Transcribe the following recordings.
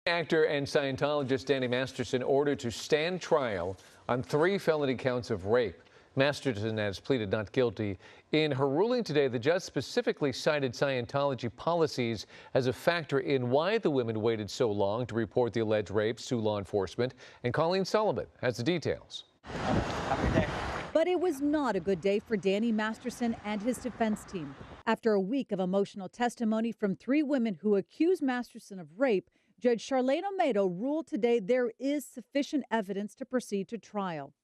Actor and Scientologist Danny Masterson ordered to stand trial on 3 felony counts of rape. Masterson has pleaded not guilty. In her ruling today, the judge specifically cited Scientology policies as a factor in why the women waited so long to report the alleged rapes to law enforcement. And Colleen Sullivan has the details. Have a good day. But it was not a good day for Danny Masterson and his defense team. After a week of emotional testimony from 3 women who accused Masterson of rape, Judge Charlene Olmedo ruled today there is sufficient evidence to proceed to trial.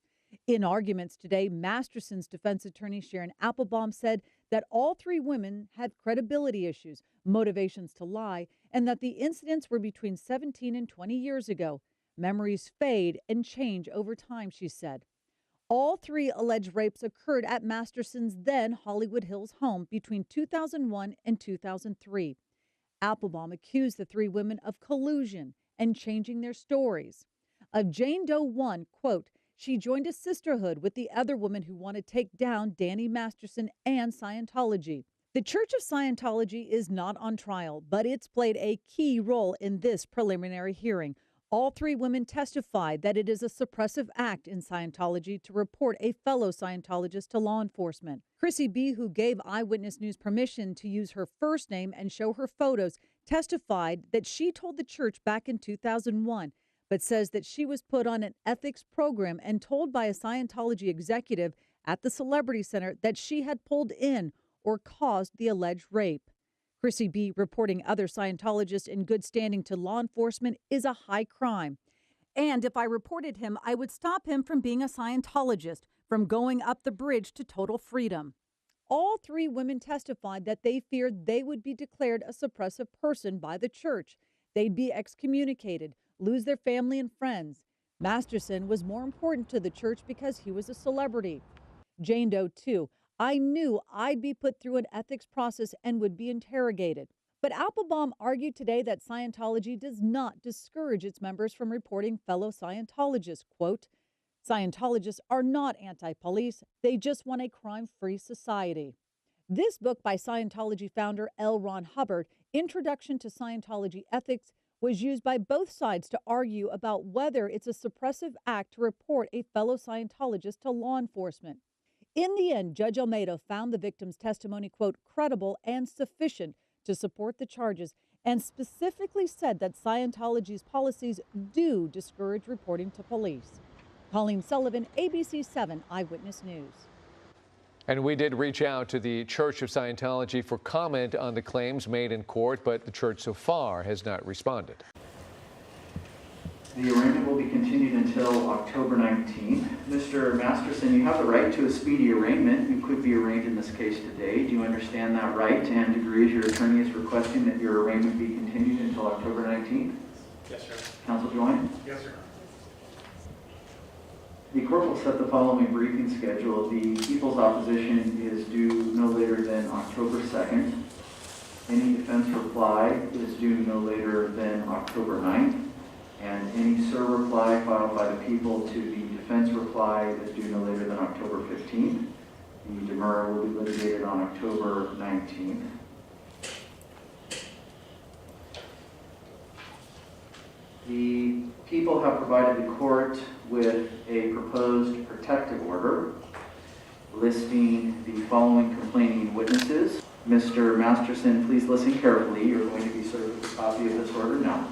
In arguments today, Masterson's defense attorney Sharon Applebaum said that all 3 women had credibility issues, motivations to lie, and that the incidents were between 17 and 20 years ago. Memories fade and change over time, she said. All 3 alleged rapes occurred at Masterson's then Hollywood Hills home between 2001 and 2003. Applebaum accused the 3 women of collusion and changing their stories. Of Jane Doe 1, quote, she joined a sisterhood with the other woman who want to take down Danny Masterson and Scientology. The Church of Scientology is not on trial, but it's played a key role in this preliminary hearing. All 3 women testified that it is a suppressive act in Scientology to report a fellow Scientologist to law enforcement. Chrissy B., who gave Eyewitness News permission to use her first name and show her photos, testified that she told the church back in 2001, but says that she was put on an ethics program and told by a Scientology executive at the Celebrity Center that she had pulled in or caused the alleged rape. Chrissy B. reporting other Scientologists in good standing to law enforcement is a high crime. And if I reported him, I would stop him from being a Scientologist, from going up the bridge to total freedom. All 3 women testified that they feared they would be declared a suppressive person by the church. They'd be excommunicated, lose their family and friends. Masterson was more important to the church because he was a celebrity. Jane Doe, too. I knew I'd be put through an ethics process and would be interrogated. But Applebaum argued today that Scientology does not discourage its members from reporting fellow Scientologists. Quote, Scientologists are not anti-police. They just want a crime-free society. This book by Scientology founder L. Ron Hubbard, Introduction to Scientology Ethics, was used by both sides to argue about whether it's a suppressive act to report a fellow Scientologist to law enforcement. In the end, Judge Olmedo found the victim's testimony, quote, credible and sufficient to support the charges, and specifically said that Scientology's policies do discourage reporting to police. Colleen Sullivan, ABC 7 Eyewitness News. And we did reach out to the Church of Scientology for comment on the claims made in court, but the church so far has not responded. The arraignment will be continued until October 19th. Mr. Masterson, you have the right to a speedy arraignment. You could be arraigned in this case today. Do you understand that right and agree as your attorney is requesting that your arraignment be continued until October 19th? Yes, sir. Counsel join? Yes, sir. The court will set the following briefing schedule. The people's opposition is due no later than October 2nd. Any defense reply is due no later than October 9th. And any SIR reply filed by the people to the defense reply is due no later than October 15th. The demurrer will be litigated on October 19th. The people have provided the court with a proposed protective order listing the following complaining witnesses. Mr. Masterson, please listen carefully. You're going to be served with a copy of this order now.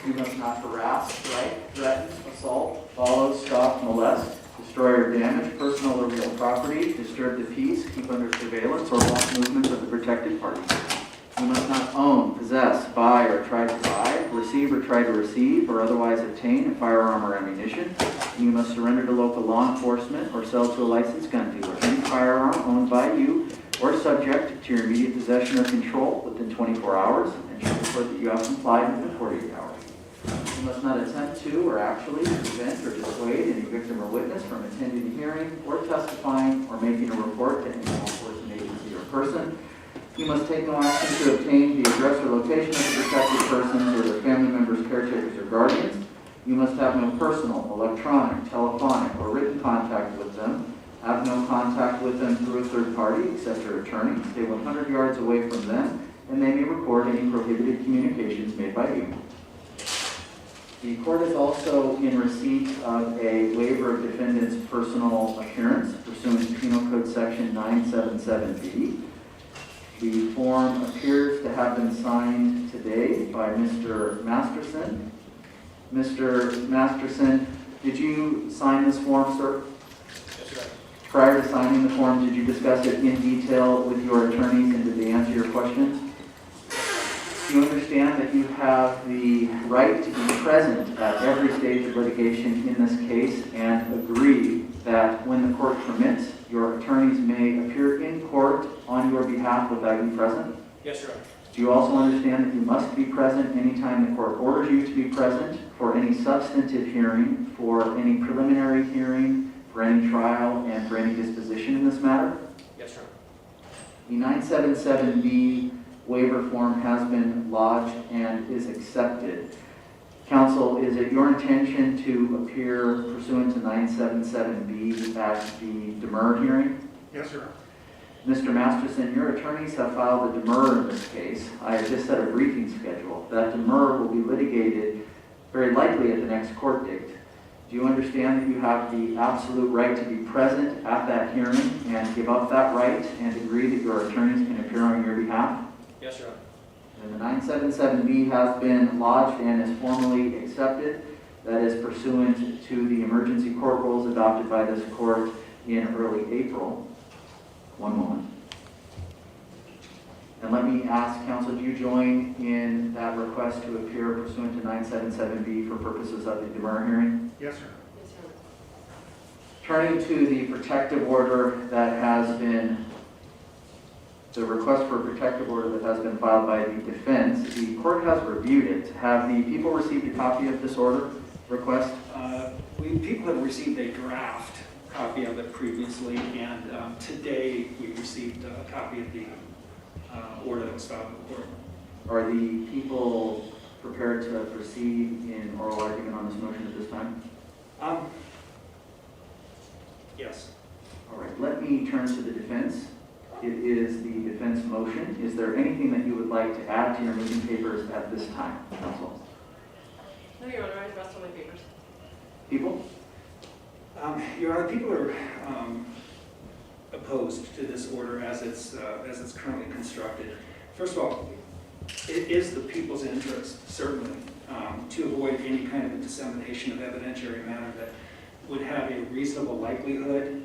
You must not harass, strike, threaten, assault, follow, stop, molest, destroy or damage personal or real property, disturb the peace, keep under surveillance, or block movements of the protected party. You must not own, possess, buy, or try to buy, receive or try to receive, or otherwise obtain a firearm or ammunition. You must surrender to local law enforcement or sell to a licensed gun dealer any firearm owned by you or subject to your immediate possession or control within 24 hours, and should report that you have complied within 48 hours. You must not attempt to or actually prevent or dissuade any victim or witness from attending a hearing or testifying or making a report to any law enforcement agency or person. You must take no action to obtain the address or location of the protected persons or their family members, caretakers, or guardians. You must have no personal, electronic, telephonic, or written contact with them. Have no contact with them through a third party except your attorney. Stay 100 yards away from them, and they may record any prohibited communications made by you. The court is also in receipt of a waiver of defendant's personal appearance pursuant to Penal Code Section 977B. The form appears to have been signed today by Mr. Masterson. Mr. Masterson, did you sign this form, sir? Yes, Your Honor. Prior to signing the form, did you discuss it in detail with your attorneys, and did they answer your questions? Do you understand that you have the right to be present at every stage of litigation in this case, and agree that when the court permits, your attorneys may appear in court on your behalf without you present? Yes, Your Honor. Do you also understand that you must be present anytime the court orders you to be present for any substantive hearing, for any preliminary hearing, for any trial, and for any disposition in this matter? Yes, Your Honor. The 977B waiver form has been lodged and is accepted. Counsel, is it your intention to appear pursuant to 977B at the demurrer hearing? Yes, Your Honor. Mr. Masterson, your attorneys have filed a demurrer in this case. I have just set a briefing schedule. That demurrer will be litigated very likely at the next court date. Do you understand that you have the absolute right to be present at that hearing and give up that right and agree that your attorneys can appear on your behalf? Yes, Your Honor. And the 977B has been lodged and is formally accepted. That is pursuant to the emergency court rules adopted by this court in early April. One moment. And let me ask, counsel, do you join in that request to appear pursuant to 977B for purposes of the demurrer hearing? Yes, Your Honor. Turning to the protective order that has been, the request for a protective order that has been filed by the defense, the court has reviewed it. Have the people received a copy of this order request? People have received a draft copy of it previously, and today we received a copy of the order that was filed in the court. Are the people prepared to proceed in oral argument on this motion at this time? Yes. All right, let me turn to the defense. It is the defense motion. Is there anything that you would like to add to your moving papers at this time, counsel? No, Your Honor, I rest on my papers. People? Your Honor, people are opposed to this order as it's currently constructed. First of all, it is the people's interest, certainly, to avoid any kind of a dissemination of evidentiary matter that would have a reasonable likelihood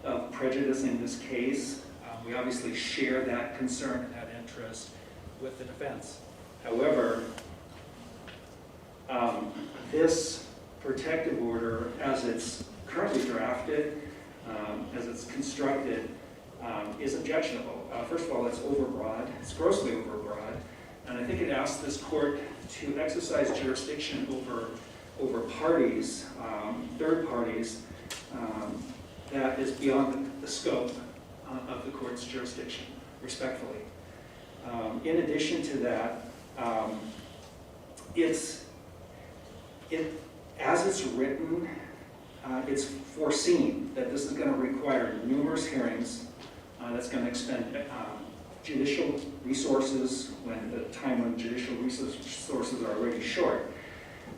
of prejudice in this case. We obviously share that concern and that interest with the defense. However, this protective order, as it's currently drafted, as it's constructed, is objectionable. First of all, it's overbroad. It's grossly overbroad. And I think it asks this court to exercise jurisdiction over parties, third parties, that is beyond the scope of the court's jurisdiction, respectfully. In addition to that, as it's written, it's foreseen that this is going to require numerous hearings. That's going to expend judicial resources when judicial resources are already short.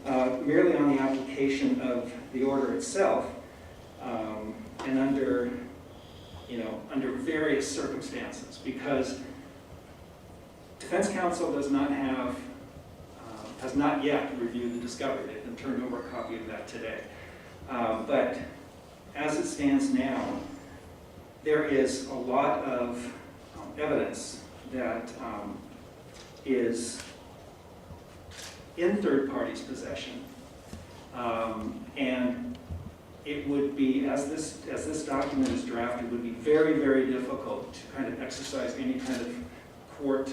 Merely on the application of the order itself, and under various circumstances, because defense counsel has not yet reviewed the discovery. They've been turned over a copy of that today. But as it stands now, there is a lot of evidence that is in third parties' possession, and it would be, as this document is drafted, would be very, very difficult to kind of exercise any kind of court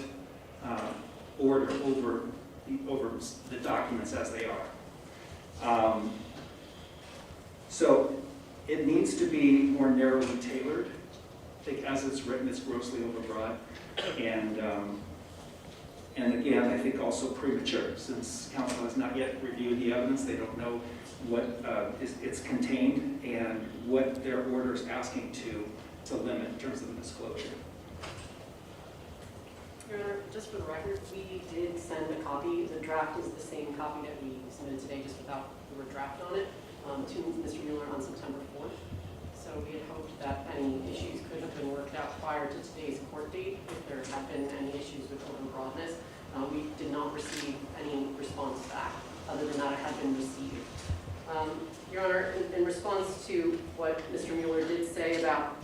order over the documents as they are. So it needs to be more narrowly tailored. I think as it's written, it's grossly overbroad, and And again, I think also premature, since council has not yet reviewed the evidence. They don't know what it's contained and what their order is asking to limit in terms of the disclosure. Your Honor, just for the record, we did send a copy. The draft is the same copy that we submitted today, just without the word draft on it, to Mr. Mueller on September 4th. So we had hoped that any issues could have been worked out prior to today's court date, if there had been any issues with overbroadness. We did not receive any response back, other than that it had been received. Your Honor, in response to what Mr. Mueller did say about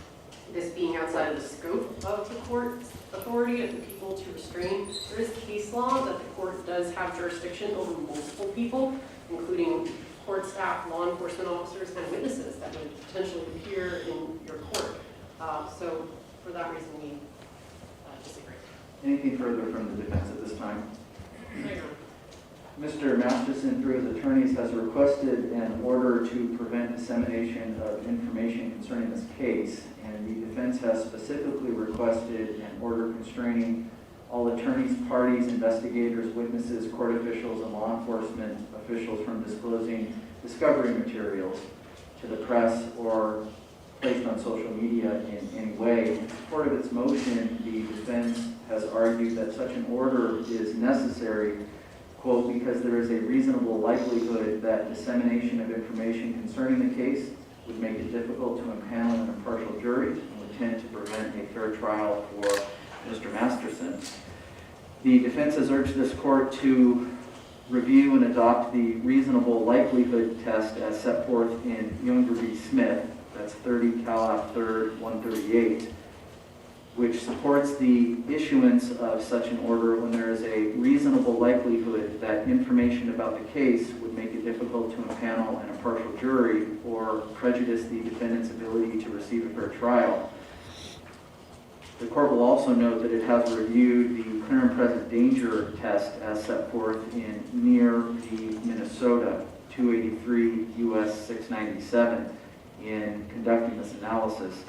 this being outside of the scope of the court's authority of the people to restrain, there is case law that the court does have jurisdiction over multiple people, including court staff, law enforcement officers, and witnesses that would potentially appear in your court. So for that reason, we disagree. Anything further from the defense at this time? No, Your Honor. Mr. Masterson, through his attorneys, has requested an order to prevent dissemination of information concerning this case, and the defense has specifically requested an order constraining all attorneys, parties, investigators, witnesses, court officials, and law enforcement officials from disclosing discovery materials to the press or placed on social media in any way. In support of its motion, the defense has argued that such an order is necessary, quote, because there is a reasonable likelihood that dissemination of information concerning the case would make it difficult to impanel an impartial jury and would tend to prevent a fair trial for Mr. Masterson. The defense has urged this court to review and adopt the reasonable likelihood test as set forth in Younger v. Smith, that's 30 Cal 3rd 138, which supports the issuance of such an order when there is a reasonable likelihood that information about the case would make it difficult to impanel an impartial jury or prejudice the defendant's ability to receive a fair trial. The court will also note that it has reviewed the clear and present danger test as set forth in Near v. Minnesota, 283 U.S. 697, in conducting this analysis.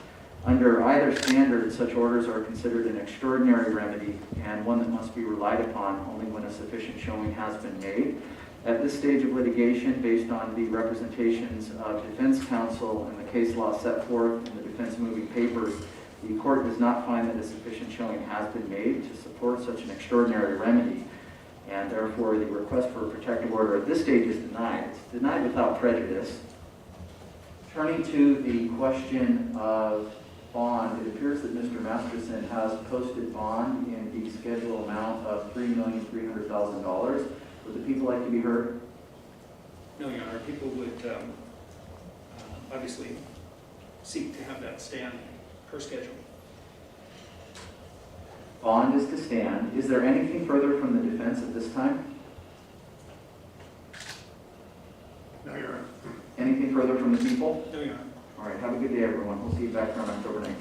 Under either standard, such orders are considered an extraordinary remedy and one that must be relied upon only when a sufficient showing has been made. At this stage of litigation, based on the representations of defense counsel and the case law set forth in the defense moving papers, the court does not find that a sufficient showing has been made to support such an extraordinary remedy, and therefore the request for a protective order at this stage is denied. It's denied without prejudice. Turning to the question of bond, it appears that Mr. Masterson has posted bond in the schedule amount of $3,300,000. Would the people like to be heard? No, Your Honor. People would obviously seek to have that stand per schedule. Bond is to stand. Is there anything further from the defense at this time? No, Your Honor. Anything further from the people? No, Your Honor. All right, have a good day, everyone. We'll see you back here on October 19th.